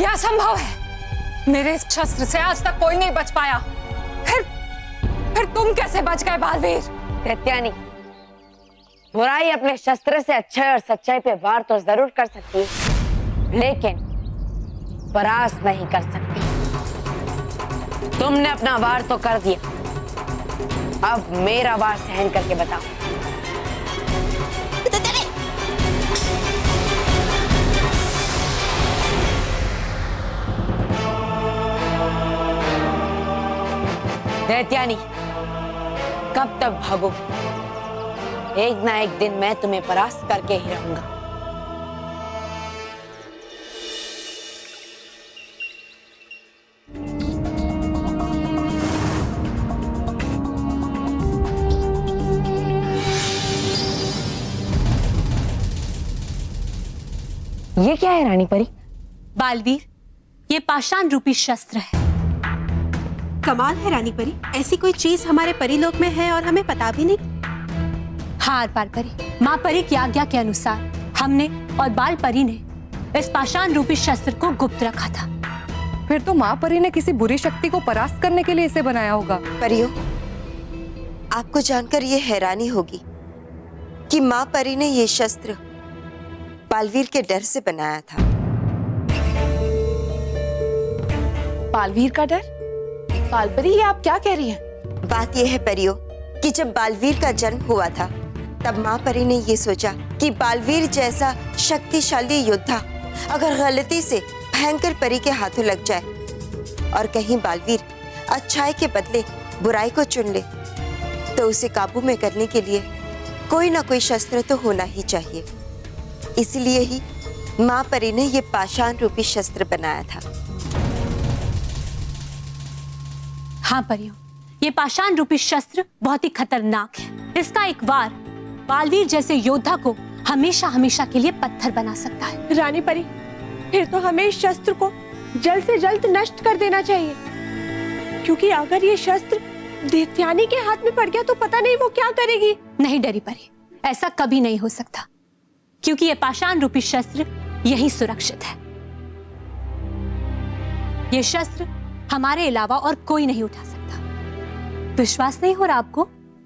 यह असंभव है। मेरे इस शस्त्र से आज तक कोई नहीं बच पाया। फिर तुम कैसे बच गए बालवीर? दैत्यानी, बुराई अपने शस्त्र से अच्छाई और सच्चाई पे वार तो जरूर कर सकती है, लेकिन परास्त नहीं कर सकती। तुमने अपना वार तो कर दिया, अब मेरा वार सहन करके बताओ। दैत्यानी, कब तक भागो? एक ना एक दिन मैं तुम्हें परास्त करके ही रहूंगा। ये क्या है रानी परी? बालवीर, ये पाषाण रूपी शस्त्र है। कमाल है रानी परी, ऐसी कोई चीज हमारे परीलोक में है और हमें पता भी नहीं। हाँ बाल परी, माँ परी की आज्ञा के अनुसार हमने और बाल परी ने इस पाषाण रूपी शस्त्र को गुप्त रखा था। फिर तो माँ परी ने किसी बुरी शक्ति को परास्त करने के लिए इसे बनाया होगा। परियों, आपको जानकर ये हैरानी होगी कि माँ परी ने ये शस्त्र बालवीर के डर से बनाया था। बालवीर का डर? बालपरी, ये आप क्या कह रही हैं? बात यह है परियों कि जब बालवीर का जन्म हुआ था तब माँ परी ने ये सोचा कि बालवीर जैसा शक्तिशाली योद्धा अगर गलती से भयंकर परी के हाथों लग जाए और कहीं बालवीर अच्छाई के बदले बुराई को चुन ले तो उसे काबू में करने के लिए कोई ना कोई शस्त्र तो होना ही चाहिए। इसलिए ही माँ परी ने ये पाषाण रूपी शस्त्र बनाया था। हाँ परियों, ये पाषाण रूपी शस्त्र बहुत ही खतरनाक है। इसका एक वार बालवीर जैसे योद्धा को हमेशा हमेशा के लिए पत्थर बना सकता है। रानी परी, फिर तो हमें इस शस्त्र को जल्द से जल्द नष्ट कर देना चाहिए, क्योंकि अगर ये शस्त्र दैत्यानी के हाथ में पड़ गया तो पता नहीं वो क्या करेगी। नहीं डरी परी, ऐसा कभी नहीं हो सकता, क्योंकि ये पाषाण रूपी शस्त्र यही सुरक्षित है। ये शस्त्र हमारे अलावा और कोई नहीं उठा सकता। विश्वास नहीं हो रहा आपको?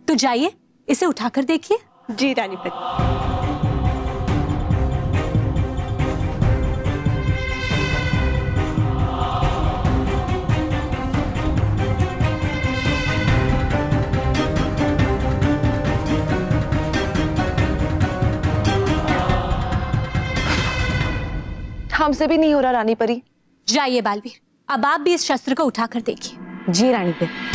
तो जाइए इसे उठाकर देखिए। जी रानी परी। हमसे भी नहीं हो रहा रानी परी। जाइए बालवीर, अब आप भी इस शस्त्र को उठाकर देखिए। जी रानी परी।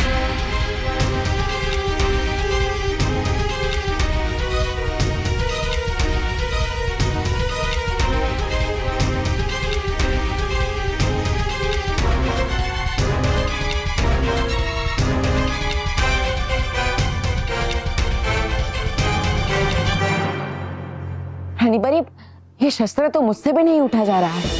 रानी परी, ये शस्त्र तो मुझसे भी नहीं उठा जा रहा है।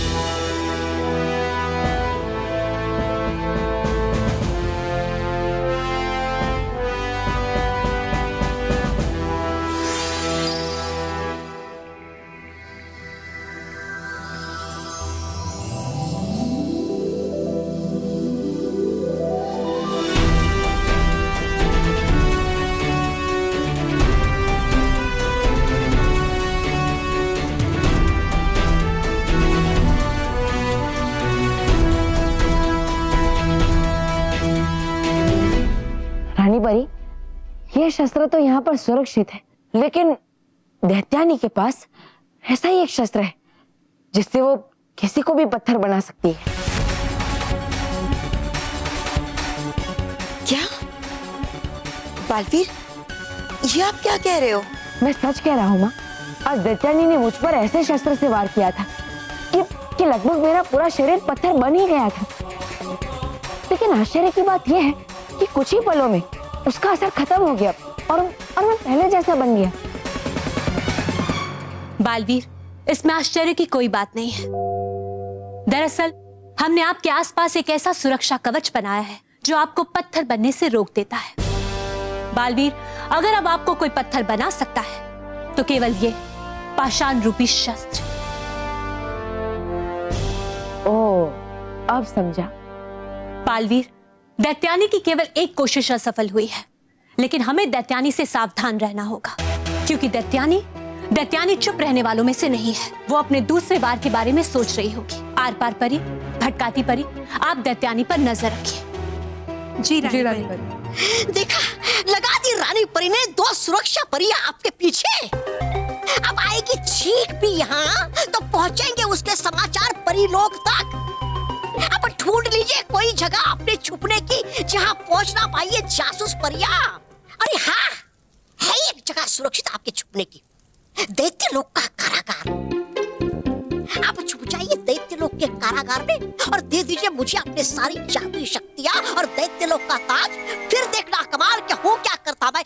रानी परी, यह शस्त्र तो यहाँ पर सुरक्षित है, लेकिन दैत्यानी के पास ऐसा ही एक शस्त्र है जिससे वो किसी को भी पत्थर बना सकती है। क्या बालवीर, ये आप क्या कह रहे हो? मैं सच कह रहा हूँ माँ। आज दैत्यानी ने मुझ पर ऐसे शस्त्र से वार किया था कि लगभग मेरा पूरा शरीर पत्थर बन ही गया था। लेकिन आश्चर्य की बात यह है कि कुछ ही पलों में उसका असर खत्म हो गया और मैं पहले जैसा बन गया। बालवीर, इसमें आश्चर्य की कोई बात नहीं है। दरअसल हमने आपके आसपास एक ऐसा सुरक्षा कवच बनाया है जो आपको पत्थर बनने से रोक देता है। बालवीर, अगर अब आपको कोई पत्थर बना सकता है तो केवल ये पाषाण रूपी शस्त्र। ओह, अब समझा। बालवीर, दैत्यानी की केवल एक कोशिश असफल हुई है, लेकिन हमें दैत्यानी से सावधान रहना होगा, क्योंकि दैत्यानी चुप रहने वालों में से नहीं है। वो अपने दूसरे वार के बारे में सोच रही होगी। आर पार परी, भटकाती परी, आप दैत्यानी पर नजर रखिए। जी रानी परी। देखा, लगा दी रानी परी ने 2 सुरक्षा परियां आपके पीछे। अब आएगी चीख भी यहाँ तो पहुंचेंगे उसके समाचार परी लोग तक। अब ढूंढ लीजिए कोई जगह अपने छुपने की जहाँ पहुंच ना पाइए जासूस परियां। अरे हाँ, है एक जगह सुरक्षित आपके छुपने की, दैत्य लोक का कारागार। आप छुप जाइए दैत्य लोक के कारागार में और दे दीजिए मुझे अपनी सारी जादुई शक्तियां और दैत्य लोक का ताज। फिर देखना कमाल क्या हो क्या करता मैं।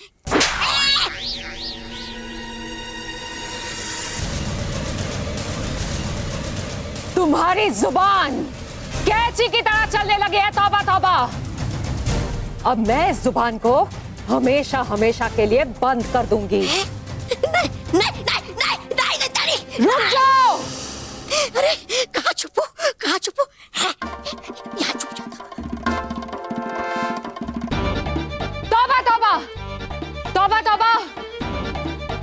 तुम्हारी जुबान कैंची की तरह चलने लगी है। तौबा तौबा। अब मैं इस जुबान को हमेशा हमेशा के लिए बंद कर दूंगी। नहीं नहीं नहीं नहीं नहीं नहीं, रुक जाओ। अरे कहाँ छुपू, कहाँ छुपू? यहाँ छुप जाता। तौबा तौबा, तौबा तौबा।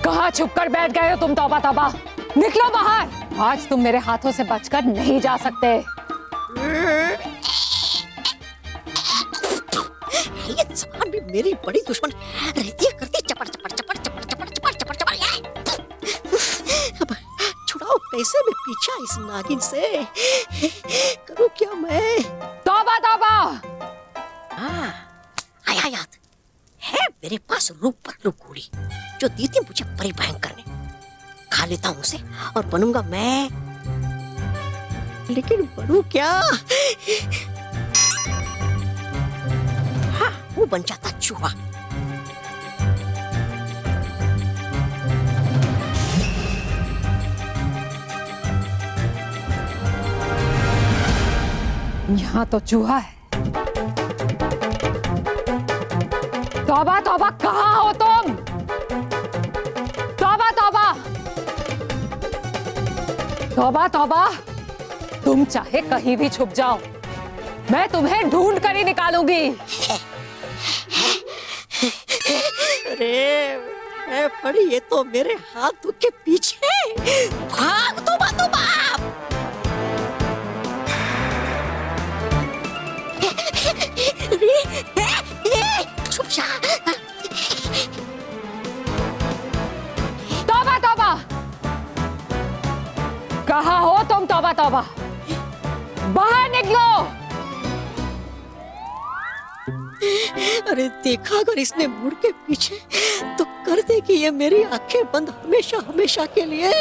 कहाँ छुप कर बैठ गए हो तुम? तौबा तौबा, निकलो बाहर। आज तुम मेरे हाथों से बचकर नहीं जा सकते। ये जबान भी मेरी बड़ी दुश्मन रहती है, करती चपड़ चपड़ चपड़ चपड़ चपड़ चपड़ चपड़ चपड़। अब छुड़ाओ कैसे मैं पीछा इस नागिन से? करूं क्या मैं? तौबा तौबा। हाँ, आया याद है, मेरे पास रूप बदलू गोली जो दी थी मुझे परी भयंकर ने। खा लेता हूं उसे और बनूंगा मैं। लेकिन बनूं क्या? हाँ, वो बन जाता चूहा। यहाँ तो चूहा है। तौबा तौबा, कहाँ हो तुम? तौबा तौबा, तौबा तौबा। तुम चाहे कहीं भी छुप जाओ, मैं तुम्हें ढूंढ कर ही निकालूंगी। अरे पड़ी, ये तो मेरे हाथ के पीछे। भाग तो बाप। छुप जा। तौबा तौबा, कहाँ हो तुम? तौबा तौबा, बाहर निकलो। अरे देखा, अगर इसने मुड़ के पीछे तो कर देगी ये मेरी आंखें बंद हमेशा हमेशा के लिए।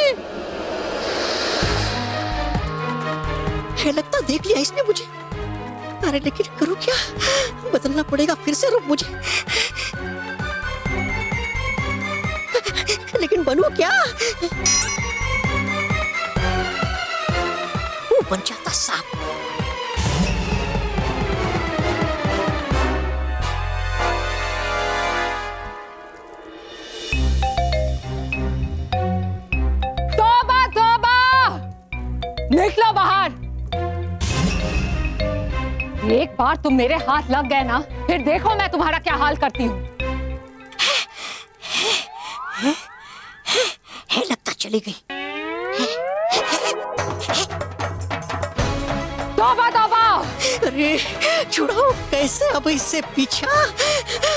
है लगता देख लिया इसने मुझे। अरे लेकिन करूं क्या? बदलना पड़ेगा फिर से रूप मुझे। लेकिन बनूं क्या? वो बन जाता सांप। तौबा तौबा, निकलो बाहर। एक बार तुम मेरे हाथ लग गए ना, फिर देखो मैं तुम्हारा क्या हाल करती हूँ। है लगता चली गई। तौबा तौबा। अरे छुड़ाओ कैसे अब इससे पीछा?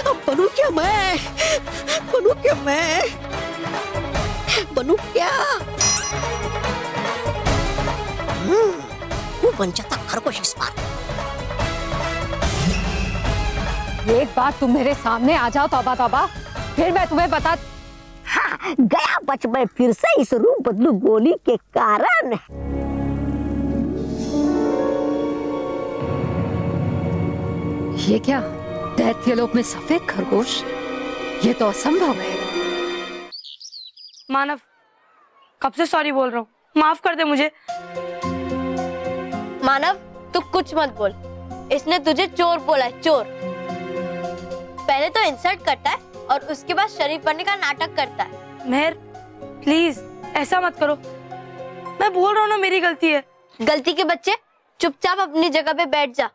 अब बनूं क्या मैं? बनूं क्या मैं? बनूं क्या? वो बन जाता खरगोश इस बार। एक बार तुम मेरे सामने आ जाओ तौबा तौबा, फिर मैं तुम्हें बता। हाँ, गया बच मैं फिर से इस रूप बदलू गोली के कारण। ये क्या? दैत्यलोक में सफेद खरगोश? ये तो असंभव है। मानव, कब से सॉरी बोल रहा हूँ, माफ कर दे मुझे। मानव, तू कुछ मत बोल। इसने तुझे चोर बोला है, चोर। पहले तो इंसल्ट करता है और उसके बाद शरीफ बनने का नाटक करता है। मेहर, प्लीज ऐसा मत करो। मैं बोल रहा हूँ ना, मेरी गलती है। गलती के बच्चे चुपचाप अपनी जगह पे बैठ जा,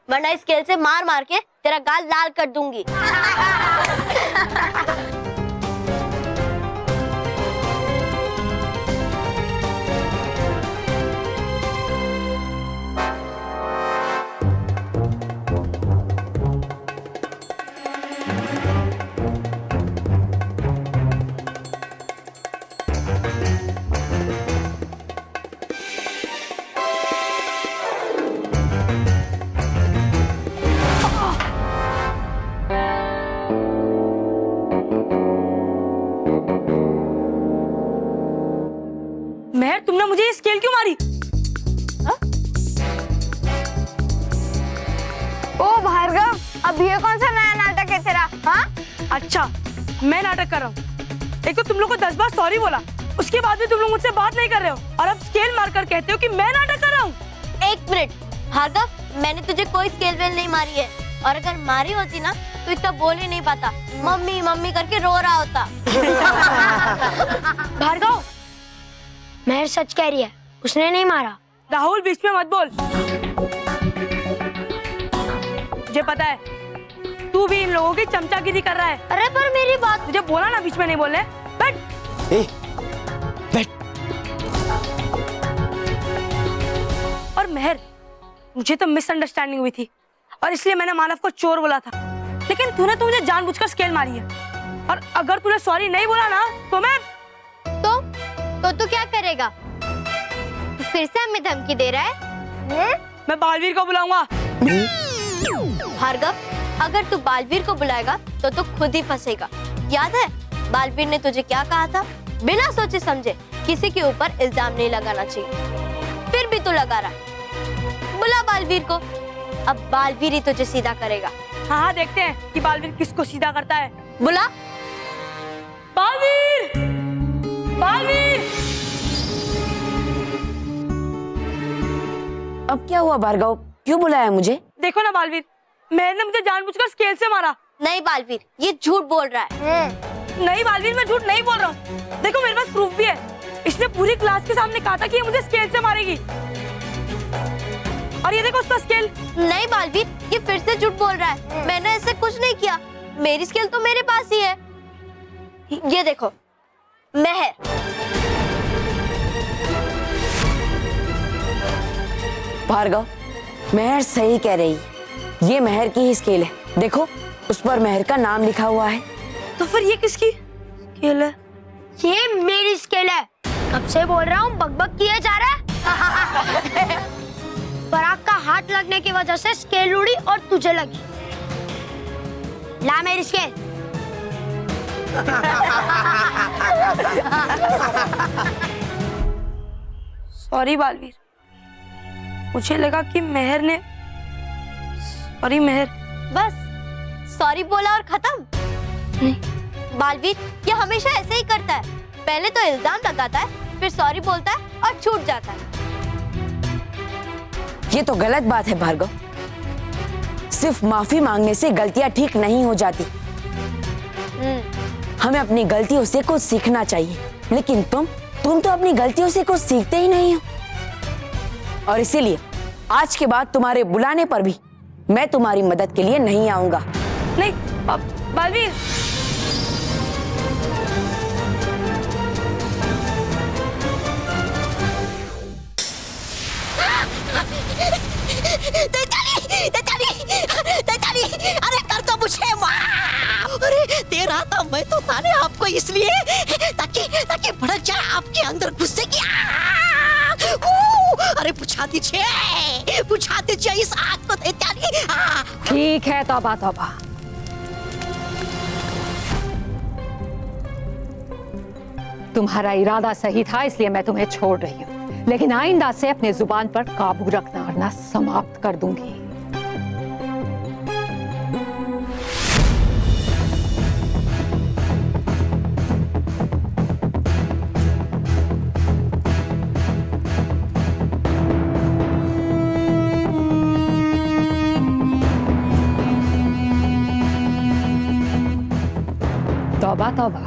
वरना स्केल से मार मार के तेरा गाल लाल कर दूंगी। मेहर, तुमने मुझे ये स्केल क्यों मारी? ओ भार्गव, अब ये कौन सा नया नाटक है तेरा? हाँ, अच्छा, मैं नाटक कर रहा हूँ। एक तो तुम लोग को 10 बार सॉरी बोला, उसके बाद भी तुम लोग मुझसे बात नहीं कर रहे हो, और अब स्केल मारकर कहते हो कि मैं नाटक कर रहा हूँ। एक मिनट भार्गव, मैंने तुझे कोई स्केल वेल नहीं मारी है, और अगर मारी होती ना तो इतना बोल ही नहीं पाता, मम्मी मम्मी करके रो रहा होता। भार्गव, महर सच कह रही है, उसने नहीं मारा। राहुल, बीच में मत बोल। मुझे पता है तू भी इन लोगों की चमचागिरी कर रहा है। अरे पर मेरी बात, तुझे बोला ना बीच में नहीं बोलने। बैठ। बैठ। और मेहर, मुझे तो मिसअंडरस्टैंडिंग हुई थी और इसलिए मैंने मानव को चोर बोला था, लेकिन तूने तो मुझे जानबूझकर स्केल मारी है, और अगर तूने सॉरी नहीं बोला ना तो मैं तो तू क्या करेगा? तू फिर से हमें धमकी दे रहा है? मैं बालवीर को बुलाऊंगा। भार्गव, अगर तू बालवीर को बुलाएगा तो तू खुद ही फंसेगा। याद है बालवीर ने तुझे क्या कहा था? बिना सोचे समझे किसी के ऊपर इल्जाम नहीं लगाना चाहिए। फिर भी तू लगा रहा है। बुला बालवीर को, अब बालवीर ही तुझे सीधा करेगा। हाँ, देखते हैं कि बालवीर किसको सीधा करता है। बुला बालवीर। बालवीर। अब क्या हुआ भार्गव, क्यों बुलाया मुझे? देखो ना बालवीर, मैंने ने मुझे जानबूझकर स्केल से मारा। नहीं बालवीर, ये झूठ बोल रहा है। नहीं बालवीर, मैं झूठ नहीं बोल रहा हूँ। देखो मेरे पास प्रूफ भी है। इसने पूरी क्लास के सामने कहा था कि ये मुझे स्केल से मारेगी, और ये देखो उसका स्केल। नहीं बालवीर, ये फिर से झूठ बोल रहा है। मैंने ऐसे कुछ नहीं किया, मेरी स्केल तो मेरे पास ही है। ये देखो, महर। भार्गव, महर सही कह रही, ये महर की ही स्केल है। देखो उस पर महर का नाम लिखा हुआ है। तो फिर ये किसकी स्केल है? ये मेरी स्केल है। कब से बोल रहा हूँ, बकबक किया जा रहा है। पराग का हाथ लगने की वजह से स्केल उड़ी और तुझे लगी। ला मेरी स्केल। सॉरी बालवीर, मुझे लगा कि महर ने। सॉरी महर। बस सॉरी बोला और खत्म? नहीं बालवीर, ये हमेशा ऐसे ही करता है। पहले तो इल्जाम लगाता है, फिर सॉरी बोलता है और छूट जाता है। ये तो गलत बात है भार्गव। सिर्फ माफी मांगने से गलतियां ठीक नहीं हो जाती। हमें अपनी गलतियों से कुछ सीखना चाहिए, लेकिन तुम तो अपनी गलतियों से कुछ सीखते ही नहीं हो। और इसीलिए आज के बाद तुम्हारे बुलाने पर भी मैं तुम्हारी मदद के लिए नहीं आऊंगा। नहीं बालवीर। अरे कर तो मुझे मार। अरे दे रहा था मैं तो ताने आपको इसलिए ताकि भड़क जाए आपके अंदर गुस्से की। अरे बुझा दीजिए इस आग को दैत्यानी। ठीक है, तौबा तौबा। तुम्हारा इरादा सही था, इसलिए मैं तुम्हें छोड़ रही हूँ, लेकिन आइंदा से अपने जुबान पर काबू रखना वरना समाप्त कर दूंगी। तौबा तौबा,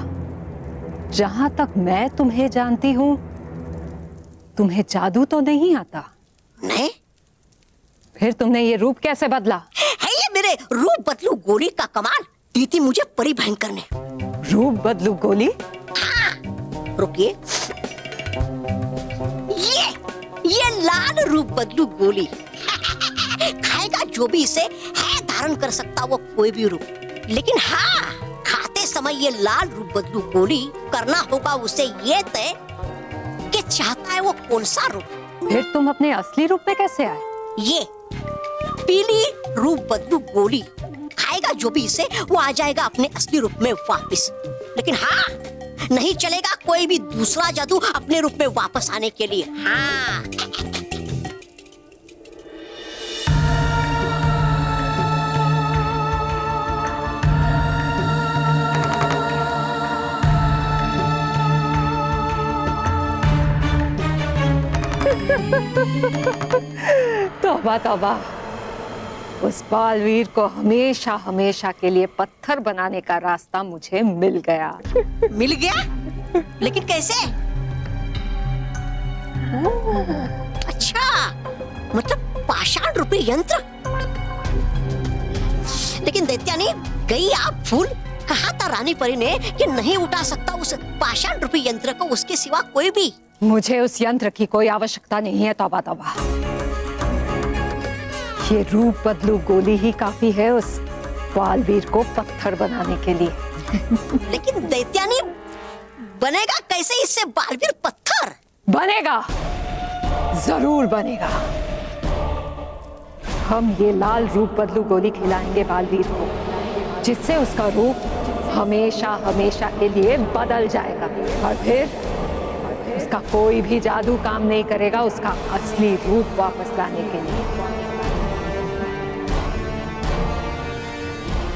जहां तक मैं तुम्हें जानती हूं, तुम्हें जादू तो नहीं आता? नहीं, फिर तुमने ये रूप कैसे बदला? है ये मेरे रूप बदलू गोली का कमाल। दी थी मुझे परी भयंकर ने। रूप बदलू गोली? रुकिए, ये लाल रूप बदलू गोली खाएगा जो भी इसे है धारण कर सकता वो कोई भी रूप, लेकिन हाँ खाते समय ये लाल रूप बदलू गोली करना होगा उसे ये तय कि चाहता है वो कौन सा रूप। फिर तुम अपने असली रूप में कैसे आए? ये पीली रूप बदलू गोली खाएगा जो भी इसे वो आ जाएगा अपने असली रूप में वापस, लेकिन हाँ नहीं चलेगा कोई भी दूसरा जादू अपने रूप में वापस आने के लिए। हाँ तौबा तौबा, उस बालवीर को हमेशा हमेशा के लिए पत्थर बनाने का रास्ता मुझे मिल गया। मिल गया? लेकिन कैसे? अच्छा, मतलब पाषाण रूपी यंत्र। लेकिन दैत्यानी गई आप फूल, कहा था रानी परी ने कि नहीं उठा सकता उस पाषाण रूपी यंत्र को उसके सिवा कोई भी। मुझे उस यंत्र की कोई आवश्यकता नहीं है तौबा तौबा। ये रूप बदलू गोली ही काफी है उस बालवीर को पत्थर बनाने के लिए। लेकिन दैत्यानी बनेगा कैसे इससे बालवीर पत्थर? बनेगा, जरूर बनेगा। हम ये लाल रूप बदलू गोली खिलाएंगे बालवीर को, जिससे उसका रूप हमेशा हमेशा के लिए बदल जाएगा और फिर उसका कोई भी जादू काम नहीं करेगा उसका असली रूप वापस लाने के लिए।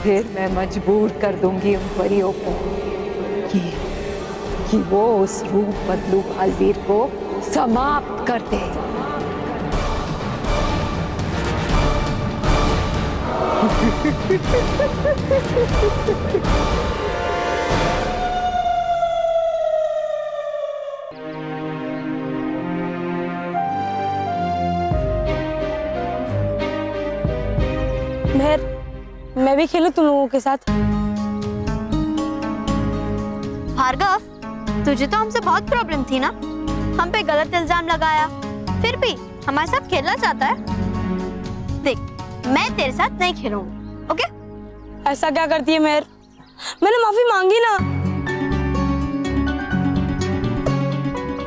फिर मैं मजबूर कर दूंगी उन परियों को कि वो उस रूप बदलू बालवीर को समाप्त कर दे। मेहर, मैं भी खेलूं तुम लोगों के साथ? भार्गव, तुझे तो हमसे बहुत प्रॉब्लम थी ना, हम पे गलत इल्जाम लगाया, फिर भी हमारे साथ खेलना चाहता है। देख, मैं तेरे साथ नहीं खेलूंगी, ओके? ऐसा क्या करती है मेहर? मैंने माफी मांगी ना।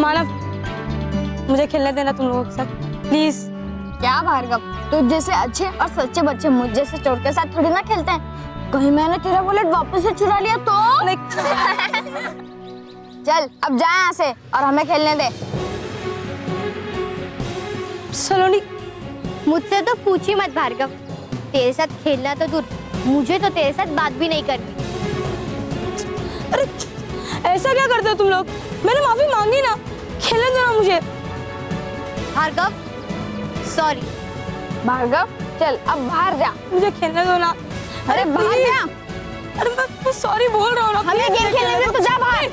मानव, मुझे खेलने देना तुम लोगों के साथ प्लीज। क्या भार्गव, तुझ जैसे अच्छे और सच्चे बच्चे मुझ जैसे चोर के साथ थोड़ी ना खेलते हैं। कहीं मैंने तेरा बुलेट वापस से चुरा लिया तो? चल अब जा यहाँ से और हमें खेलने दे। सलोनी, मुझसे तो पूछ ही मत भार्गव, तेरे साथ खेलना तो दूर, मुझे तो तेरे साथ बात भी नहीं करनी। अरे ऐसा क्या करते हो तुम लोग? मैंने माफी मांगी ना, खेलने दो ना मुझे। भार्गव, सॉरी। भार्गव, चल अब बाहर जा, मुझे खेलने दो ना। अरे बाहर जा। अरे मैं सॉरी बोल रहा हूँ ना। हमें गेम खेलने दे, तो जा बाहर।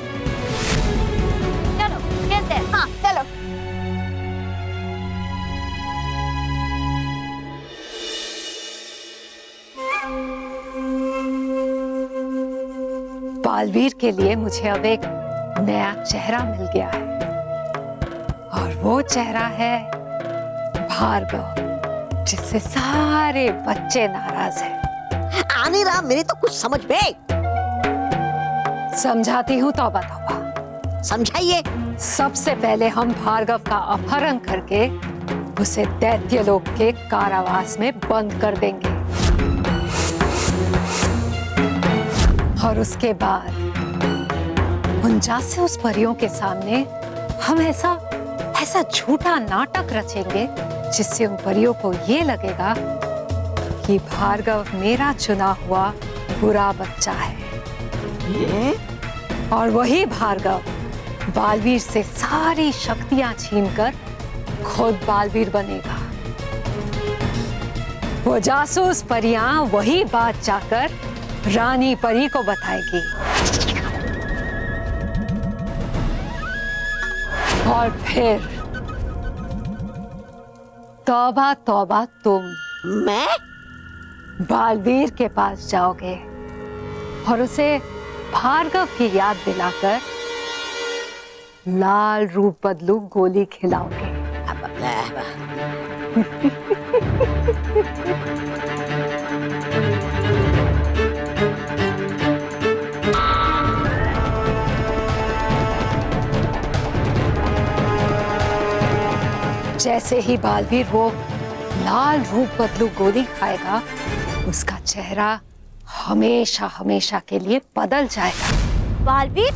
चलो खेलते हैं। हाँ चलो। बालवीर के लिए मुझे अब एक नया चेहरा मिल गया है और वो चेहरा है भार्गव, जिससे सारे बच्चे नाराज हैं। आने रहा मेरे तो कुछ समझ में। समझाती हूँ तौबा तौबा। समझाइए। सबसे पहले हम भार्गव का अपहरण करके उसे दैत्यलोक के कारावास में बंद कर देंगे और उसके बाद उन जासूस परियों के सामने हम ऐसा झूठा नाटक रचेंगे जिससे उन परियों को ये लगेगा कि भार्गव मेरा चुना हुआ बुरा बच्चा है और वही भार्गव बालवीर से सारी शक्तियां छीनकर खुद बालवीर बनेगा। वो जासूस परियां वही बात जाकर रानी परी को बताएगी और फिर तौबा तौबा, तुम मैं? बालवीर के पास जाओगे और उसे भार्गव की याद दिलाकर लाल रूप बदलू गोली खिलाओगे। जैसे ही बालवीर वो लाल रूप बदलू गोली खाएगा, उसका चेहरा हमेशा हमेशा के लिए बदल जाएगा। बालवीर,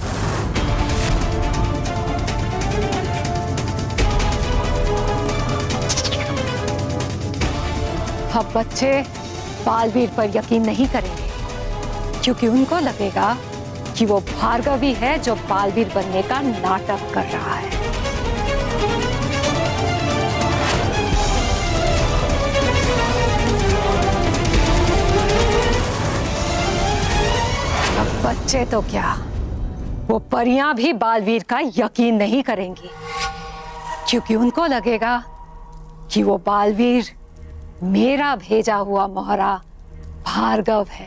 अब बच्चे बालवीर पर यकीन नहीं करेंगे, क्योंकि उनको लगेगा कि वो भार्गव ही है जो बालवीर बनने का नाटक कर रहा है। अब बच्चे तो क्या, वो परियां भी बालवीर का यकीन नहीं करेंगी, क्योंकि उनको लगेगा कि वो बालवीर मेरा भेजा हुआ मोहरा भार्गव है,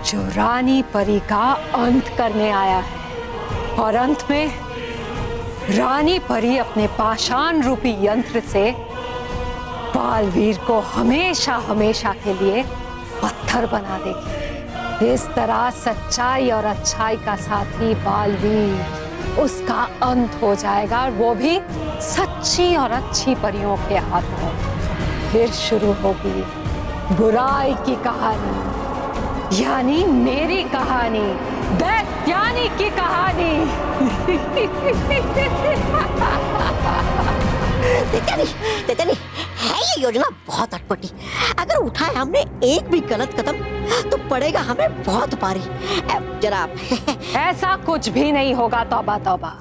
जो रानी परी का अंत करने आया है। और अंत में रानी परी अपने पाषाण रूपी यंत्र से बालवीर को हमेशा हमेशा के लिए पत्थर बना देगी। इस तरह सच्चाई और अच्छाई का साथी बालवीर, उसका अंत हो जाएगा, और वो भी सच्ची और अच्छी परियों के हाथों। फिर शुरू होगी बुराई की कहानी, यानी मेरी कहानी, दैत्यानी की कहानी। तेतली, है ये योजना बहुत अटपटी। अगर उठाए हमने एक भी गलत कदम तो पड़ेगा हमें बहुत भारी। जरा ऐसा कुछ भी नहीं होगा, तौबा तौबा।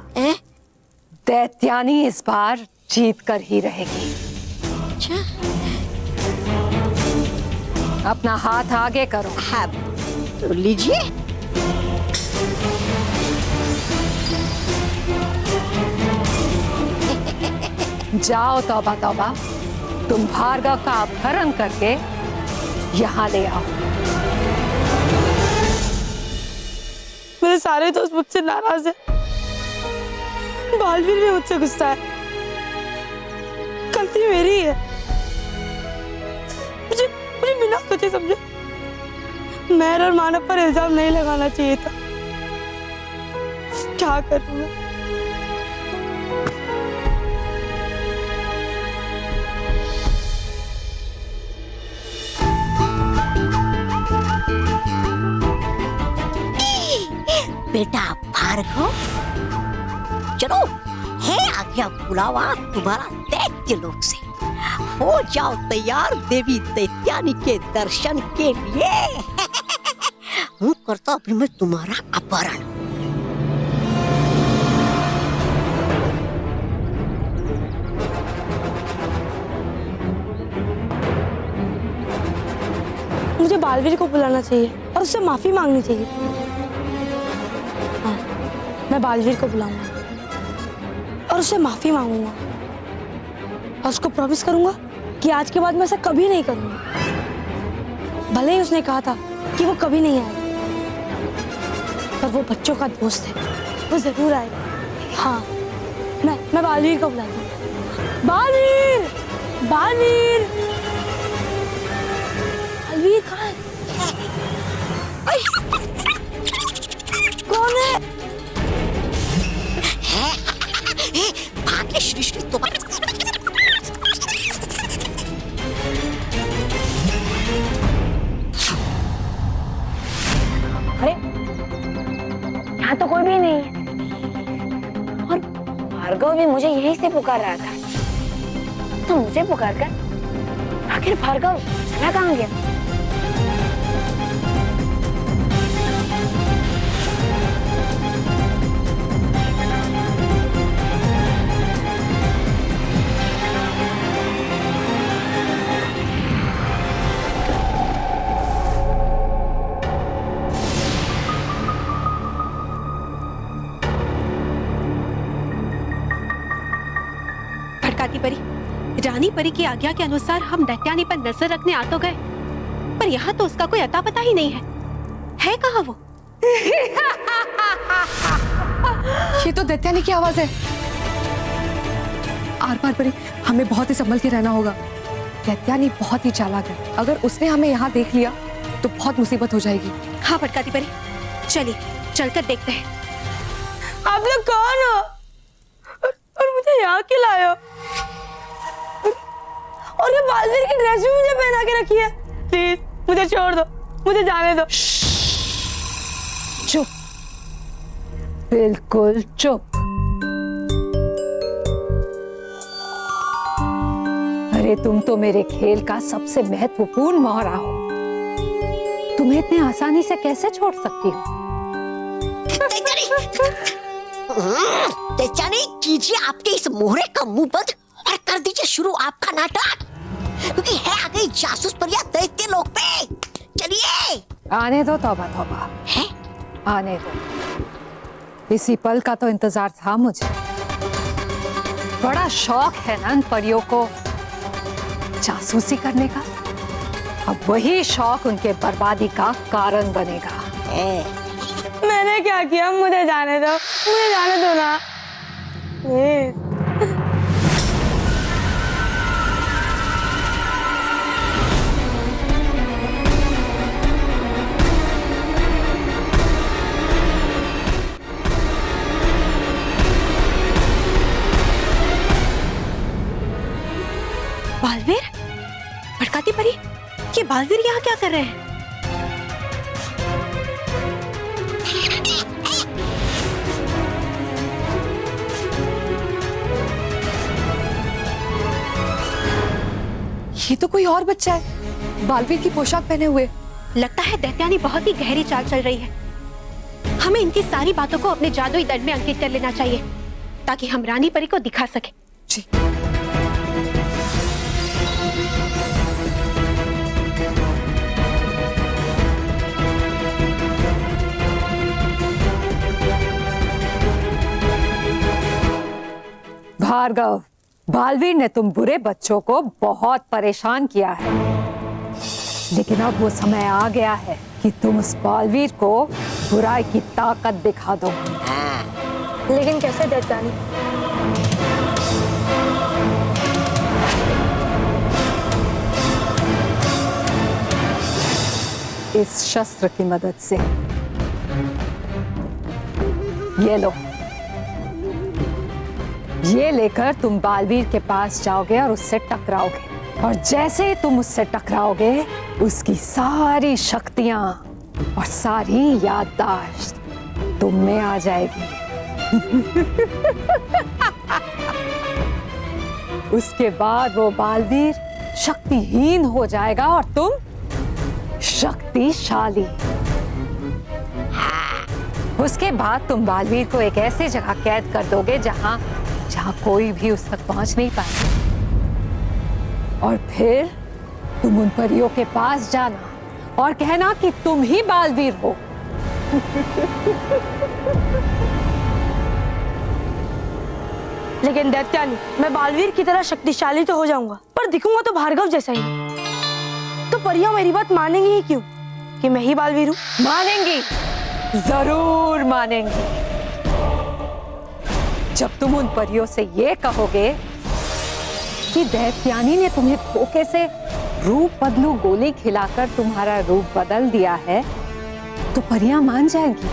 दैत्यानी इस बार जीत कर ही रहेगी। अच्छा, अपना हाथ आगे करो। हाँ, तो लीजिए। जाओ तौबा तौबा, तुम भार्गव का अपहरण करके यहाँ ले आओ। मेरे सारे दोस्त मुझसे नाराज है, बालवीर भी मुझसे गुस्सा है। गलती मेरी है, मुझे बिना सोचे समझे मेहर और मानव पर इल्जाम नहीं लगाना चाहिए था। क्या करूं मैं? बेटा भार्गव, चलो है आ गया बुलावा तुम्हारा दैत्य लोक से। हो जाओ तैयार देवी दैत्यानी के दर्शन के लिए। हूँ करता अभी मैं तुम्हारा अपहरण। मुझे बालवीर को बुलाना चाहिए और उससे माफी मांगनी चाहिए। हाँ, मैं बालवीर को बुलाऊंगा और उससे माफी मांगूंगा और उसको प्रॉमिस करूंगा कि आज के बाद मैं ऐसा कभी नहीं करूंगा। भले ही उसने कहा था कि वो कभी नहीं आएगा, पर वो बच्चों का दोस्त है, वो जरूर आएगा। हाँ, मैं बालवीर को बुलाऊंगा। बालवीर, बालवीर, बालवीर कहाँ है? कौन है? भाग्य श्री श्री तुम्हारे। अरे यहाँ तो कोई भी नहीं है, और भार्गव भी मुझे यहीं से पुकार रहा था, तो मुझे पुकार कर आखिर भार्गव चला कहाँ गया? भटकाती परी, रानी परी की आज्ञा के अनुसार हम दैत्यानी पर नजर रखने आ तो गए, पर यहाँ तो उसका कोई अता पता ही नहीं है कहाँ वो? ये तो दैत्यानी की आवाज है। आर पार परी, हमें बहुत ही संभल के रहना होगा। दैत्यानी बहुत ही चालाक है, अगर उसने हमें यहाँ देख लिया तो बहुत मुसीबत हो जाएगी। हाँ भटकाती परी, चलिए चलकर देखते हैं। आप लोग कौन हो और मुझे यहाँ क्यों लाए हो? और ये बालवीर की ड्रेस भी मुझे पहना के रखी है। प्लीज मुझे छोड़ दो, मुझे जाने दो। चुप, बिल्कुल चुप। अरे तुम तो मेरे खेल का सबसे महत्वपूर्ण मोहरा हो, तुम्हें इतने आसानी से कैसे छोड़ सकती हो? दैत्यानी, कीजिए आपके इस मोहरे का मुंह बंद और कर दीजिए शुरू आपका नाटक, क्योंकि है आ गई जासूस परियां दैत्य लोक पे। चलिए। आने दो तौबा तौबा, है? आने दो। इसी पल का तो इंतजार था मुझे। बड़ा शौक है ना इन परियों को जासूसी करने का, अब वही शौक उनके बर्बादी का कारण बनेगा। मैंने क्या किया? मुझे जाने दो, मुझे जाने दो ना प्लीज। बालवीर, भटकाती परी, ये बालवीर यहाँ क्या कर रहे हैं? ये तो कोई और बच्चा है, बालवीर की पोशाक पहने हुए। लगता है दैत्यानी बहुत ही गहरी चाल चल रही है। हमें इनकी सारी बातों को अपने जादुई दंड में अंकित कर लेना चाहिए, ताकि हम रानी परी को दिखा सके। जी। भार्गव, बालवीर ने तुम बुरे बच्चों को बहुत परेशान किया है, लेकिन अब वो समय आ गया है कि तुम उस बालवीर को बुराई की ताकत दिखा दो। लेकिन कैसे दैत्यानी? इस शस्त्र की मदद से। ये लो, ये लेकर तुम बालवीर के पास जाओगे और उससे टकराओगे, और जैसे ही तुम उससे टकराओगे उसकी सारी शक्तियां और सारी याददाश्त तुम में आ जाएगी। उसके बाद वो बालवीर शक्तिहीन हो जाएगा और तुम शक्तिशाली। उसके बाद तुम बालवीर को एक ऐसी जगह कैद कर दोगे जहां कोई भी उस तक पहुंच नहीं पाए, और फिर तुम उन परियों के पास जाना और कहना कि तुम ही बालवीर हो। लेकिन दैत्यानी, मैं बालवीर की तरह शक्तिशाली तो हो जाऊंगा, पर दिखूंगा तो भार्गव जैसा ही। तो परियां मेरी बात मानेंगी ही क्यों कि मैं ही बालवीर हूँ? मानेंगी, जरूर मानेंगी। जब तुम उन परियों से ये कहोगे कि दैत्यानी ने तुम्हें धोखे से रूप बदलू गोली खिलाकर तुम्हारा रूप बदल दिया है, तो परियां मान जाएंगी।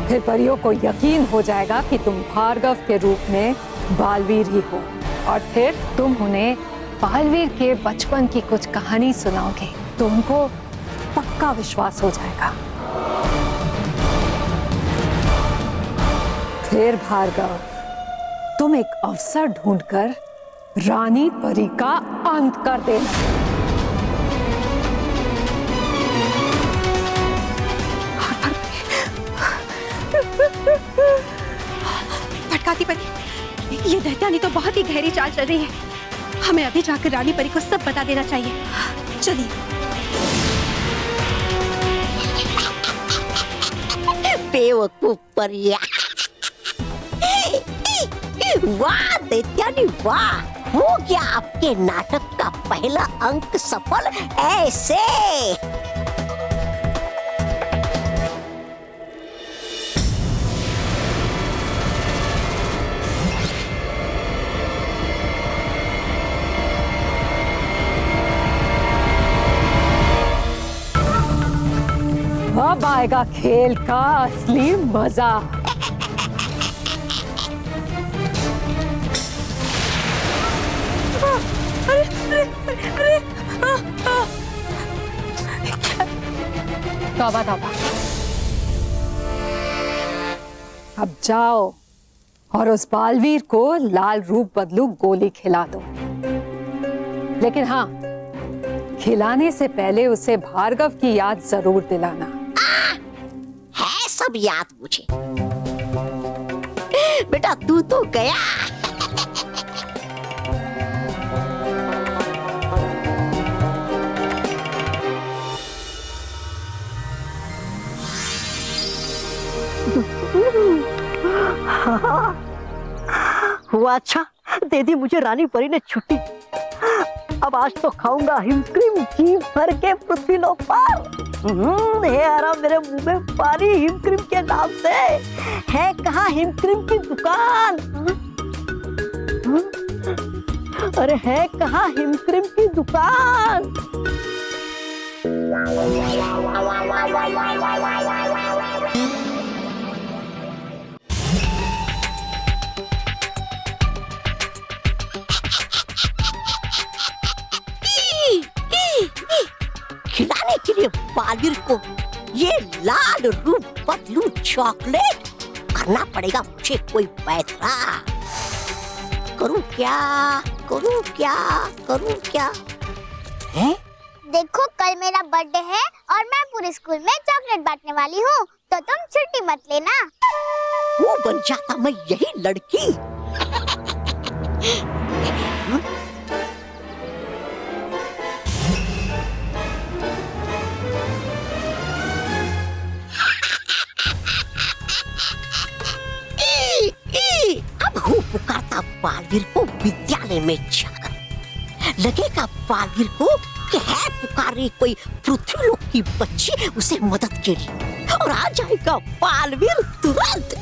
फिर परियों को यकीन हो जाएगा कि तुम भार्गव के रूप में बालवीर ही हो, और फिर तुम उन्हें बालवीर के बचपन की कुछ कहानी सुनाओगे तो उनको पक्का विश्वास हो जाएगा। फिर भार्गव, तुम एक अवसर ढूंढकर रानी परी का अंत कर देना। भटकाती परी, ये दैत्यानी तो बहुत ही गहरी चाल चल रही है। हमें अभी जाकर रानी परी को सब बता देना चाहिए। चलिए। बेवकूफ परिया। वाह दैत्यानी वाह, हो गया आपके नाटक का पहला अंक सफल ऐसे। अब आएगा खेल का असली मजा। तौबा तौबा। अब जाओ और उस बालवीर को लाल रूप बदलू गोली खिला दो, लेकिन हाँ, खिलाने से पहले उसे भार्गव की याद जरूर दिलाना। है सब याद मुझे। बेटा तू तो गया। हुआ अच्छा, दे दी मुझे रानी परी ने छुट्टी। अब आज तो खाऊंगा हिमक्रीम जी भर के पृथ्वी लोक पर। हे आराम मेरे मुंह में पानी हिमक्रीम के नाम से। है कहाँ हिमक्रीम की दुकान? अरे है कहाँ हिमक्रीम की दुकान? खिलाने के लिए बालवीर को ये लाल रूप बदलू चॉकलेट करना पड़ेगा मुझे कोई पैसा। करूं क्या करूं क्या करूं क्या? है देखो कल मेरा बर्थडे है और मैं पूरे स्कूल में चॉकलेट बांटने वाली हूँ, तो तुम छुट्टी मत लेना। वो बन जाता मैं यही लड़की। अब हूँ पुकारता बालवीर को विद्यालय में जाकर। लगेगा बालवीर को कि है पुकार रही कोई पृथ्वीलोक की बच्ची उसे मदद के लिए, और आ जाएगा बालवीर तुरंत,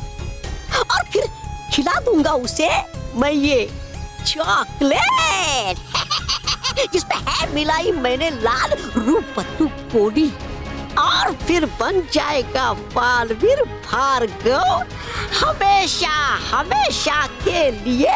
और फिर खिला दूंगा उसे मैं ये चॉकलेट जिसमें है मिलाई मैंने लाल रूप बदलू गोली, और फिर बन जाएगा बालवीर भार्गव हमेशा हमेशा के लिए।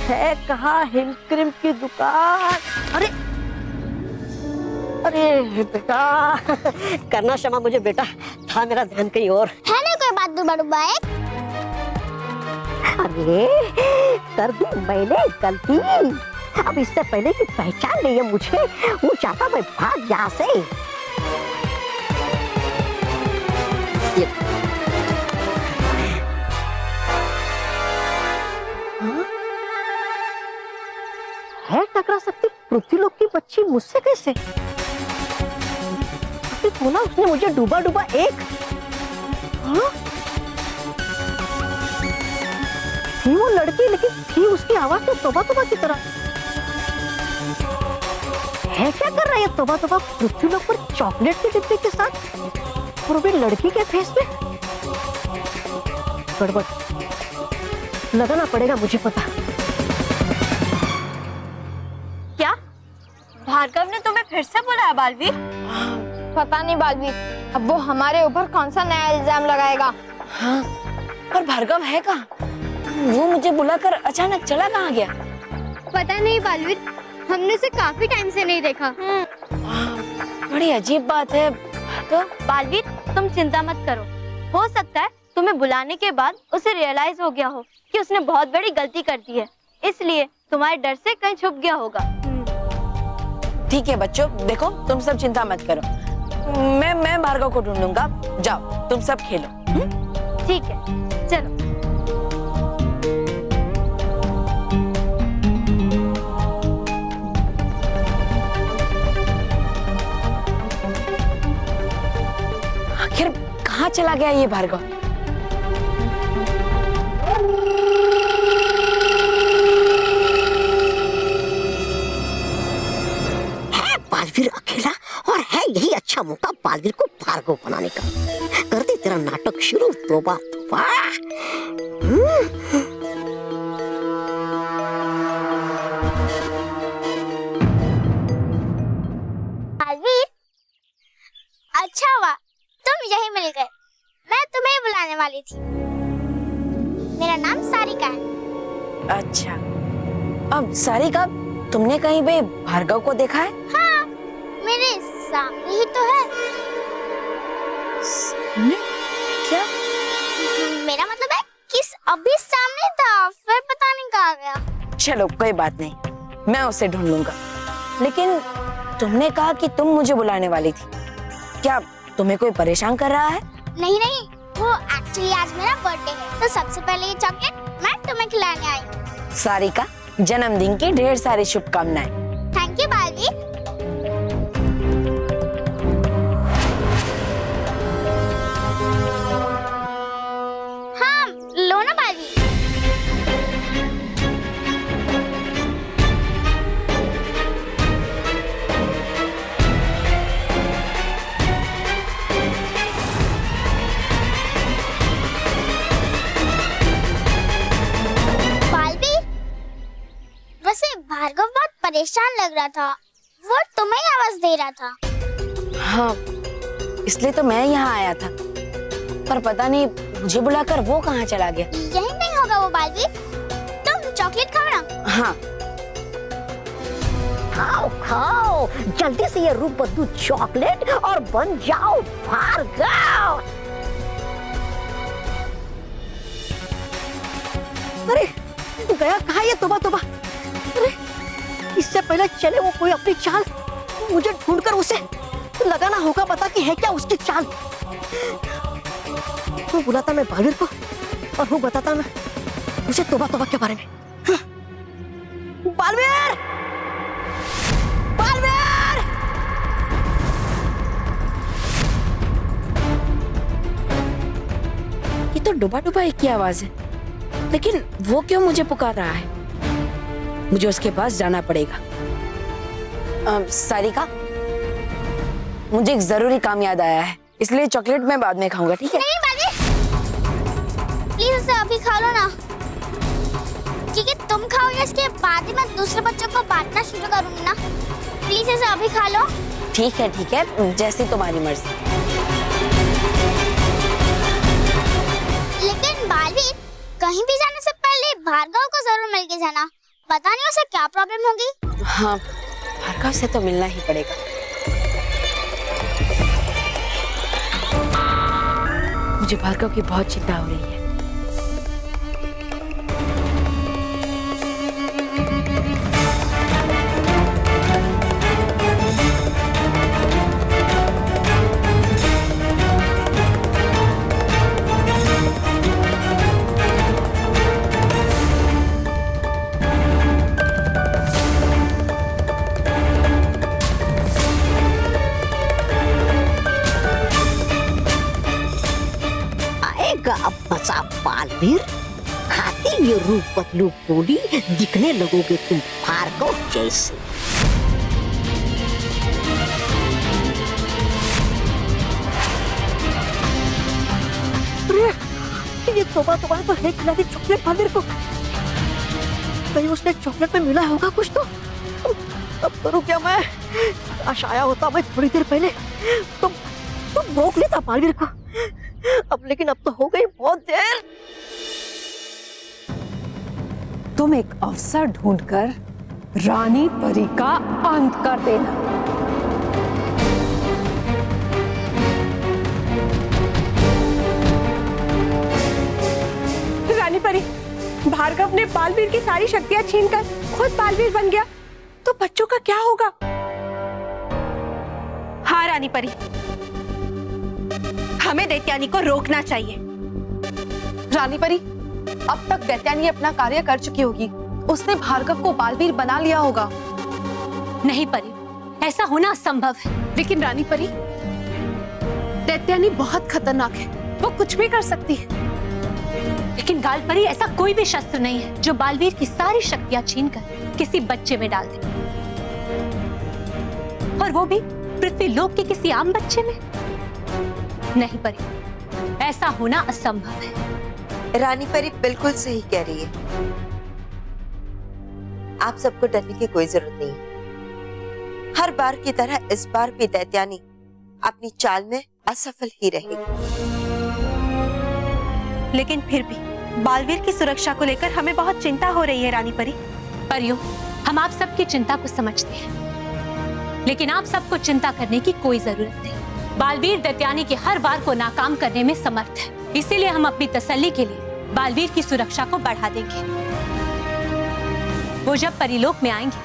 है कहाँ हिमक्रीम की दुकान? अरे अरे बेटा, करना क्षमा मुझे बेटा, था मेरा ध्यान कहीं और। है ना कोई बात दुबा एक? अरे कर दी मैंने गलती। अब इससे पहले कि पहचान नहीं है मुझे, वो चाहता मैं भाग यहाँ से। है टकरा सकती पृथ्वीलोक की बच्ची मुझसे कैसे? अभी बोला उसने मुझे डूबा डूबा एक। हाँ? थी वो लड़की, लेकिन थी उसकी आवाज तो तोबा तोबा की तरह। है क्या कर रही है तोबा तोबा पृथ्वीलोक पर चॉकलेट के डिब्बे के साथ, और वो लड़की के फेस में? गड़बड़, लगाना पड़ेगा मुझे पता। क्या भार्गव ने तुम्हें फिर से बुलाया बालवीर? पता नहीं बालवीर, अब वो हमारे ऊपर कौन सा नया इल्जाम लगाएगा। हाँ, पर भार्गव है कहाँ? वो मुझे बुलाकर अचानक चला कहाँ गया? पता नहीं बालवीर, हमने उसे काफी टाइम से नहीं देखा। बड़ी अजीब बात है। बालवीर तुम चिंता मत करो, हो सकता है तुम्हें बुलाने के बाद उसे रियलाइज हो गया हो कि उसने बहुत बड़ी गलती कर दी है, इसलिए तुम्हारे डर से कहीं छुप गया होगा। ठीक है बच्चों, देखो तुम सब चिंता मत करो, मैं भार्गव को ढूंढूंगा। जाओ तुम सब खेलो। ठीक है चलो। आ गया ये भार्गव। है बालवीर अकेला और है यही अच्छा मौका बालवीर को भार्गव बनाने का। कर दे तेरा नाटक शुरू। तोबा तोबा। बालवीर, अच्छा हुआ तुम यही मिल गए। मैं तुम्हें बुलाने वाली थी। मेरा नाम सारिका है। अच्छा, अब सारिका, तुमने कहीं पे भार्गव को देखा है? हाँ, मेरे सामने ही तो है। क्या? मेरा मतलब है कि अभी सामने था, फिर पता नहीं कहाँ गया। चलो कोई बात नहीं, मैं उसे ढूंढ लूंगा। लेकिन तुमने कहा कि तुम मुझे बुलाने वाली थी, क्या तुम्हें कोई परेशान कर रहा है? नहीं नहीं, वो एक्चुअली आज मेरा बर्थडे है, तो सबसे पहले ये चॉकलेट मैं तुम्हें खिलाने आई हूँ। सारिका, जन्मदिन की ढेर सारी शुभकामनाएं। Thank you Baalveer. हाँ, लो ना बालवीर। वैसे भार्गव बहुत परेशान लग रहा था, वो तुम्हें आवाज दे रहा था। हाँ, इसलिए तो मैं यहाँ आया था, पर पता नहीं मुझे बुलाकर वो कहाँ चला गया। यही नहीं होगा वो बालवीर। तुम चॉकलेट खाओ ना। हाँ, खाओ खाओ जल्दी से ये रूप बदलू चॉकलेट और बन जाओ भार्गव। अरे गया कहाँ ये तोबा तोबा। अरे इससे पहले चले वो कोई अपनी चाल, मुझे ढूंढकर उसे लगाना होगा। पता कि है क्या उसकी चाल। वो बुलाता मैं बालवीर को और वो बताता मैं मुझे तोबा तोबा के बारे में। बालवीर, बालवीर! ये तो डुबा डुबा एक की आवाज है, लेकिन वो क्यों मुझे पुकार रहा है? मुझे उसके पास जाना पड़ेगा। सारिका, मुझे एक जरूरी काम याद आया है, इसलिए चॉकलेट मैं बाद में खाऊंगा, ठीक है? नहीं बालवीर, प्लीज उसे अभी खा लो ना, क्योंकि तुम खाओगे इसके बाद ही मैं दूसरे बच्चों को बांटना शुरू करूंगी ना। प्लीज इसे अभी खा लो। ठीक है, जैसे तुम्हारी मर्जी। लेकिन बालवीर, कहीं भी जाने से पहले भार्गव को जरूर मिल के जाना। पता नहीं उसे क्या प्रॉब्लम होगी। हाँ, भार्गव से तो मिलना ही पड़ेगा। मुझे भार्गव की बहुत चिंता हो रही है। अब बचा बालवीर, खाते ये रूप बदलू बोली, दिखने लगोगे तुम भार्गव जैसे। ये तोबा तोबा तो है खिला दी चॉकलेट बालवीर को। कहीं उसने चॉकलेट में मिला होगा कुछ तो। अब करूं क्या मैं? काश आया होता मैं थोड़ी देर पहले, तुम रोक लेता बालवीर को। अब लेकिन अब तो हो गई बहुत देर। तुम एक अवसर ढूंढकर रानी परी का अंत कर देना। रानी परी, भार्गव ने बालवीर की सारी शक्तियां छीनकर खुद बालवीर बन गया, तो बच्चों का क्या होगा? हाँ रानी परी, हमें दैत्यानी को रोकना चाहिए। रानी परी, अब तक दैत्यानी अपना कार्य कर चुकी होगी। उसने भार्गव को बालवीर बना लिया होगा। नहीं परी, ऐसा होना असंभव है। लेकिन रानी परी, दैत्यानी बहुत खतरनाक है। वो कुछ भी कर सकती है, लेकिन गालपरी ऐसा कोई भी शस्त्र नहीं है जो बालवीर की सारी शक्तियां छीनकर किसी बच्चे में डाल दे, और वो भी पृथ्वी लोक के किसी आम बच्चे में। नहीं परी, ऐसा होना असंभव है। रानी परी बिल्कुल सही कह रही है। आप सबको डरने की कोई जरूरत नहीं है। हर बार की तरह इस बार भी दैत्यानी अपनी चाल में असफल ही रहेगी। लेकिन फिर भी बालवीर की सुरक्षा को लेकर हमें बहुत चिंता हो रही है रानी परी। परियों, हम आप सबकी चिंता को समझते हैं, लेकिन आप सबको चिंता करने की कोई जरूरत नहीं। बालवीर दैत्यानी के हर वार को नाकाम करने में समर्थ है, इसीलिए हम अपनी तसल्ली के लिए बालवीर की सुरक्षा को बढ़ा देंगे। वो जब परिलोक में आएंगे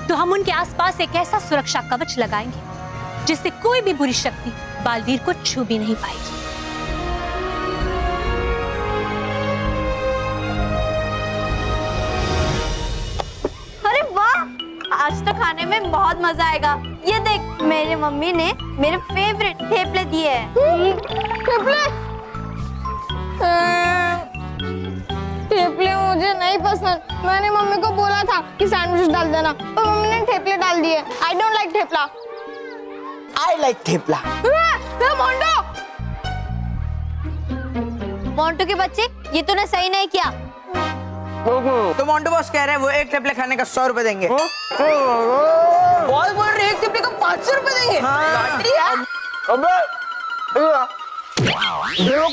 तो हम उनके आसपास एक ऐसा सुरक्षा कवच लगाएंगे जिससे कोई भी बुरी शक्ति बालवीर को छू भी नहीं पाएगी। अरे वाह, आज तो खाने में बहुत मजा आएगा। ये देख, मेरी मम्मी ने मेरे फेवरेट थेपले दिए हैं। थेपले मुझे नहीं पसंद। मैंने मम्मी को बोला था कि सैंडविच डाल देना, पर मम्मी ने थेपले डाल दिए। I don't like thepla. I like thepla. Monte, Montu के बच्चे, ये तूने सही नहीं किया। तो मोंटू बॉस कह रहे हैं वो एक थेपले खाने का 100 रुपए देंगे। बॉस बोल रहे एक थेपले का 500 रुपए देंगे। अबे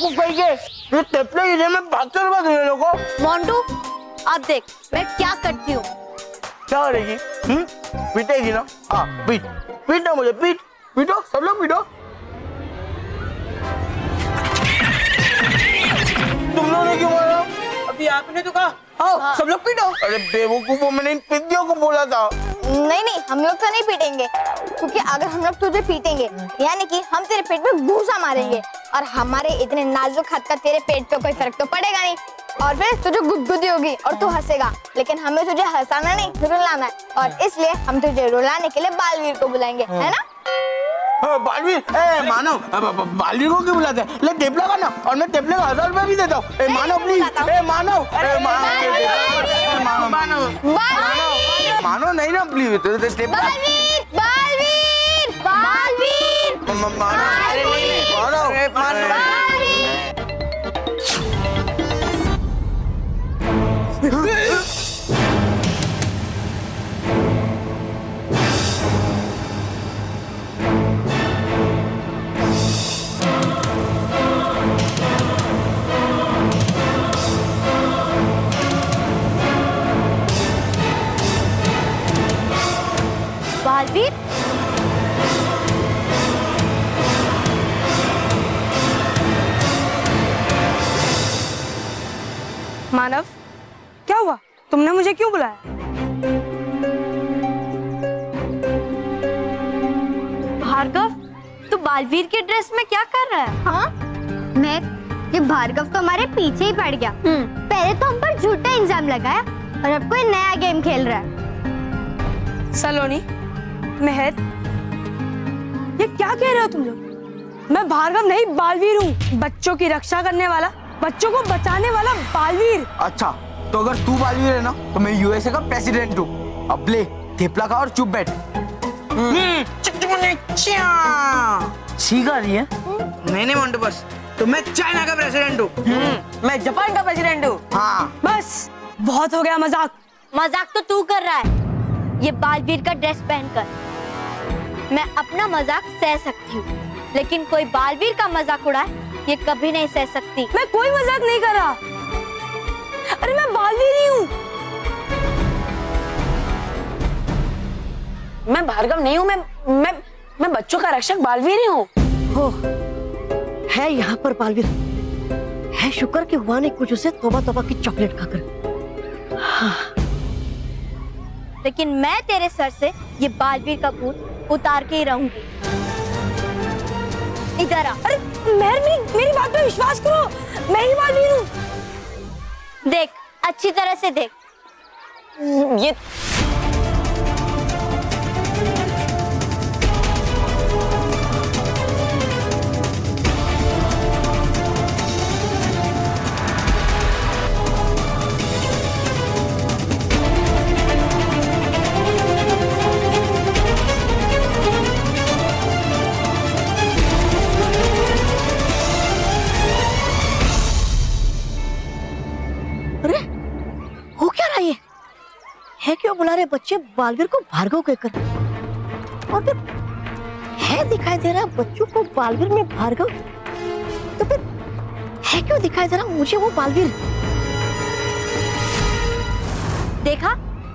को कहिए ये थेपले ही में 500 रुपए दे लोगों को। मोंटू, अब देख मैं क्या करती हूँ। क्या करेगी? पीटेगी ना? हाँ पीट, पीटो मुझे, पीटो, सब लोग पीटो। तुम लोगों ने क्यों मारा? अभी आपने तो कहा आओ सब लोग पीटो। अरे बेवकूफो, मैंने इन पिद्दियों को बोला था। नहीं, हम लोग तो नहीं पीटेंगे, क्योंकि अगर हम लोग तुझे पीटेंगे यानी कि हम तेरे पेट में घूसा मारेंगे, और हमारे इतने नाजुक हाथ का तेरे पेट पे कोई फर्क तो पड़ेगा नहीं, और फिर तुझे गुदगुदी होगी और तू हंसेगा। लेकिन हमें तुझे हंसाना नहीं, रुलाना है, और इसलिए हम तुझे रुलाने के लिए बालवीर को बुलाएंगे, है ना? बालवीर, मानो बालवीर को क्यों बुलाते हैं? ले थेपला खाना, और मैं थेपले का 1000 रुपए भी देता हूँ। मानो प्लीज, मानो नहीं ना प्लीज। बालवीर, मानव, क्या हुआ? तुमने मुझे क्यों बुलाया? भार्गव, तू बालवीर के ड्रेस में क्या कर रहा है? हाँ, ये भार्गव तो हमारे पीछे ही पड़ गया। पहले तो हम पर झूठा इल्जाम लगाया, और अब कोई नया गेम खेल रहा है। सलोनी, महर, ये क्या कह रहे हो तुम लोग? मैं भार्गव नहीं, बालवीर हूँ। बच्चों की रक्षा करने वाला, बच्चों को बचाने वाला बालवीर। अच्छा, तो अगर तू बालवीर है ना, तो मैं यूएसए का प्रेसिडेंट हूँ। अब ले थेपला खा और चुप बैठ। ठीक आ रही है? नहीं मोंटू बॉस, तो मैं चाइना का प्रेसिडेंट हूँ। मैं जापान का प्रेसिडेंट हूँ। हाँ बस, बहुत हो गया मजाक। मजाक तो तू कर रहा है। ये बालवीर का ड्रेस पहनकर मैं अपना मजाक सह सकती हूँ, लेकिन कोई बालवीर का मजाक उड़ाए ये कभी नहीं सह सकती। मैं कोई मजाक नहीं कर रहा। अरे मैं बालवीर ही हूँ। मैं भार्गव नहीं हूँ, मैं बच्चों का रक्षक बालवीर ही हूँ। हो, है यहाँ पर बालवीर। है शुक्र कि हुआ ने कुछ उसे तौबा तौबा की चॉकलेट खाकर। हाँ। लेकिन मैं तेरे सर से ये बालवीर का भूत उतार के ही रहूंगी। इधर आ। अरे मेरी बात पे विश्वास करो, मैं ही बालवीर हूँ। देख, अच्छी तरह से देख। ये है क्यों बुला रहे बच्चे बालवीर को भार्गव कहकर? और फिर है दिखाई दे रहा बच्चों को बालवीर में भार्गव, तो फिर है क्यों दिखाई दे रहा मुझे वो बालवीर? देखा,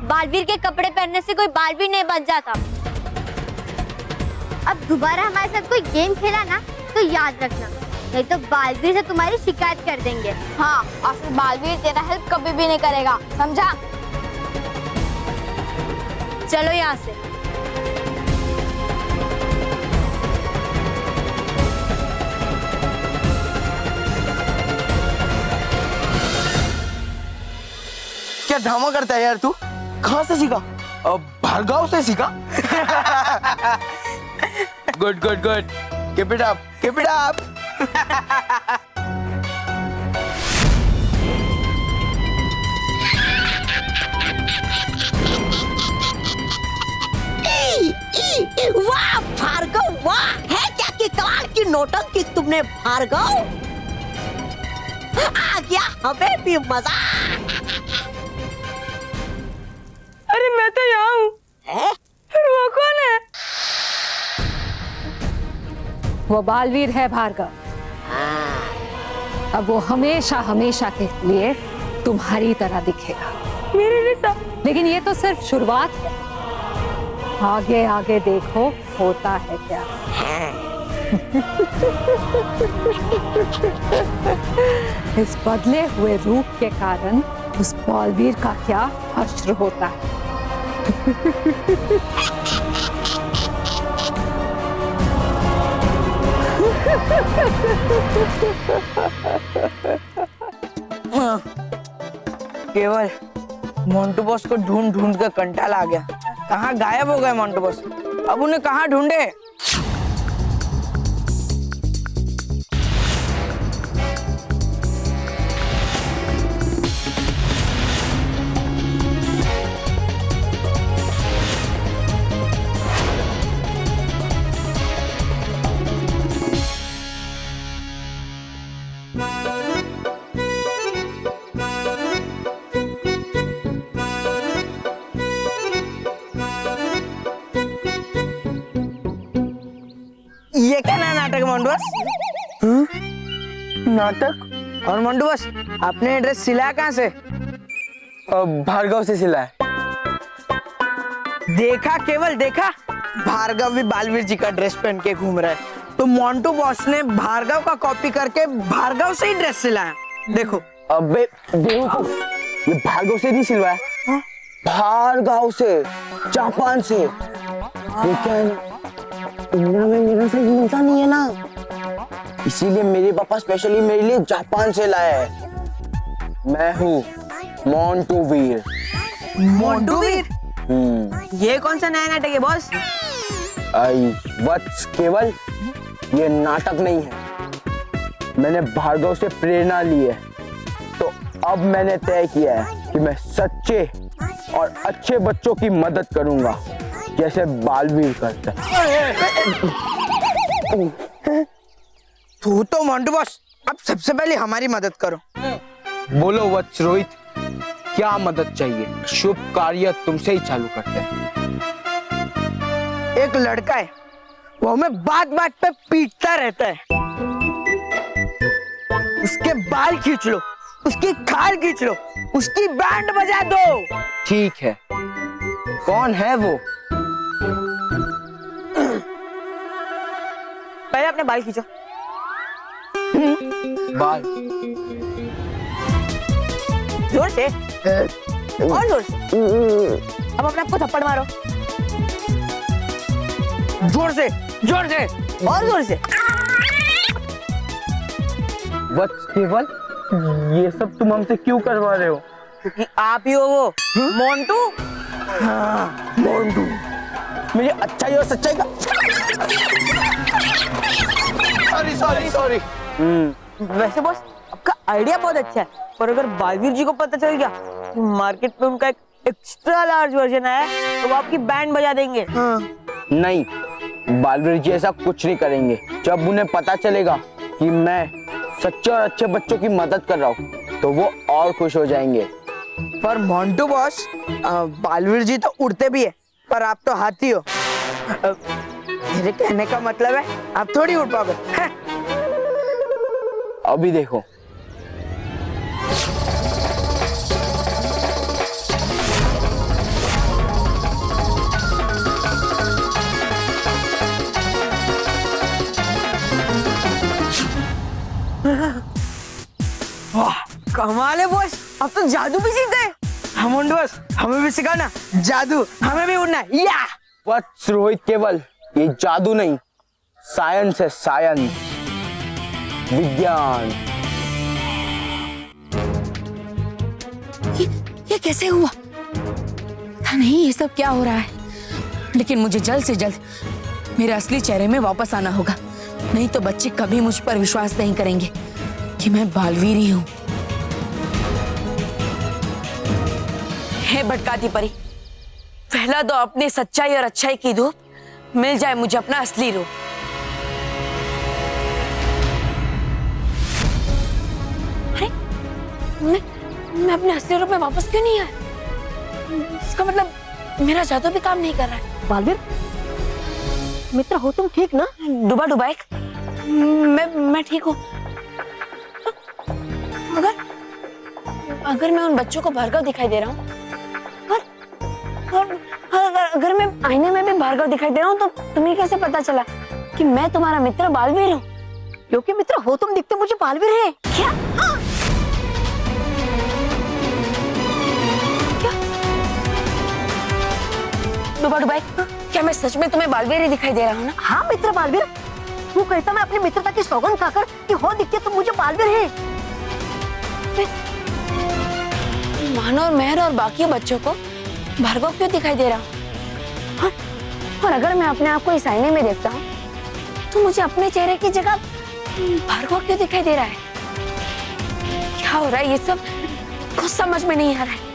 बालवीर के कपड़े पहनने से कोई बालवीर नहीं बन जाता। अब दोबारा हमारे साथ कोई गेम खेला ना तो याद रखना, नहीं तो बालवीर से तुम्हारी शिकायत कर देंगे। हाँ, और फिर बालवीर तेरा हेल्प कभी भी नहीं करेगा, समझा? चलो यहाँ से। क्या ड्रामा करता है यार तू? कहाँ से सीखा? भार्गव से सीखा? Good good good, keep it up, keep it up. वाह भार्गव वाह, है क्या कि कमाल की नौटंकी तुमने भार्गव, आ गया हमें भी मजा। अरे मैं तो यहाँ हूँ, फिर वो कौन है? वो बालवीर है भार्गव। अब वो हमेशा हमेशा के लिए तुम्हारी तरह दिखेगा। मेरे जैसा? लेकिन ये तो सिर्फ शुरुआत है, आगे आगे देखो होता है क्या। इस बदले हुए रूप के कारण उस बालवीर का क्या हश्र होता है। केवल मोंटू बॉस को ढूंढ ढूंढ कर कंटाल आ गया। कहाँ गायब हो गए मोंटू बॉस? अब उन्हें कहाँ ढूंढे? ये क्या नया नाटक है मोंटू बॉस? नाटक? और मोंटू बॉस, आपने ड्रेस सिलाया कहाँ से? भार्गव से सिला है। देखा केवल, देखा, भार्गव भी बालवीर जी का ड्रेस पहन के घूम रहा है। तो मोंटू बॉस ने भार्गव का कॉपी करके भार्गव से ही ड्रेस सिलाया। देखो। अबे बेवकूफ, ये भार्गव से नहीं सिलवाया, भार्गव से, जापान से। वो क्या है ना, इंडिया में मेरा साइज मिलता नहीं है ना, इसीलिए मेरे पापा स्पेशली मेरे लिए जापान से लाया है। मैं हूँ मोंटू वीर। मोंटू वीर? ये कौन सा नया नाटक है बॉस? आई वत्स केवल, ये नाटक नहीं है। मैंने भार्गव से प्रेरणा ली है, तो अब मैंने तय किया है कि मैं सच्चे और अच्छे बच्चों की मदद करूंगा, जैसे बालवीर करता है। तू तो मोंटू बॉस, अब सबसे पहले हमारी मदद करो। बोलो वत्स रोहित, क्या मदद चाहिए? शुभ कार्य तुमसे ही चालू करते हैं। एक लड़का है, वो हमें बात बात पे पीटता रहता है। उसके बाल खींच लो, उसकी खाल खींच लो, उसकी बैंड बजा दो। ठीक है, कौन है वो? पहले अपने बाल खींचो। बाल जोर से, और जोर से। अब अपने आप को थप्पड़ मारो, जोर से, जोर से, और जोर से। वत्स केवल, ये सब तुम हमसे क्यों करवा रहे हो? क्योंकि आप ही हो वो मोंटू। हाँ, मोंटू। मेरी अच्छाई और सच्चाई का सॉरी सॉरी। वैसे बॉस, आपका आइडिया बहुत अच्छा है, पर अगर बालवीर जी को पता चल गया कि मार्केट में उनका एक एक्स्ट्रा लार्ज वर्जन आया है, तो वो आपकी बैंड बजा देंगे। नहीं, बालवीर जी ऐसा कुछ नहीं करेंगे। जब उन्हें पता चलेगा कि मैं सच्चे और अच्छे बच्चों की मदद कर रहा हूँ, तो वो और खुश हो जाएंगे। पर मोंटू बॉस, बालवीर जी तो उड़ते भी है, पर आप तो हाथी हो। मेरे कहने का मतलब है आप थोड़ी उड़ पाओगे। हैं? अभी देखो। वाह, कमाल है बॉस, अब तो जादू भी सीख गए। हम मोंटू बॉस, हमें भी सिखाना जादू, हमें भी उड़ना है। या बस रोहित, केवल ये जादू नहीं, साइंस है, साइंस, विज्ञान। ये कैसे हुआ? पता नहीं ये सब क्या हो रहा है, लेकिन मुझे जल्द से जल्द मेरे असली चेहरे में वापस आना होगा, नहीं तो बच्चे कभी मुझ पर विश्वास नहीं करेंगे कि मैं बालवीर ही हूँ। हे भटकाती परी, पहला तो अपनी सच्चाई और अच्छाई की धूप, मिल जाए मुझे अपना असली रूप। अरे मैं अपने असली रूप में वापस क्यों नहीं आया? इसका मतलब मेरा जादू भी काम नहीं कर रहा है। बालवीर मित्र हो तुम ठीक ना? डुबा डुबा एक मैं ठीक हूँ। अगर मैं उन बच्चों को भार्गव दिखाई दे रहा हूँ, और अगर मैं आईने में भी भार्गव दिखाई दे रहा हूँ, तो तुम्हें कैसे पता चला कि मैं तुम्हारा मित्र बालवीर हूँ? क्योंकि मित्र हो तुम दिखते मुझे बालवीर है। क्या? क्या? डुबा डुबा, क्या मैं सच में तुम्हें बालवीर ही दिखाई दे रहा हूँ ना? हाँ मित्र बालवीर, तू कहता मैं अपनी मित्रता की सौगंध खाकर कि हो दिखते तुम मुझे बालवीर है। मानो और मेहर और बाकी बच्चों को भार्गव क्यों दिखाई दे रहा हूँ? और अगर मैं अपने आप को इस आईने में देखता हूँ, तो मुझे अपने चेहरे की जगह भार्गव क्यों दिखाई दे रहा है? क्या हो रहा है ये सब कुछ समझ में नहीं आ रहा है।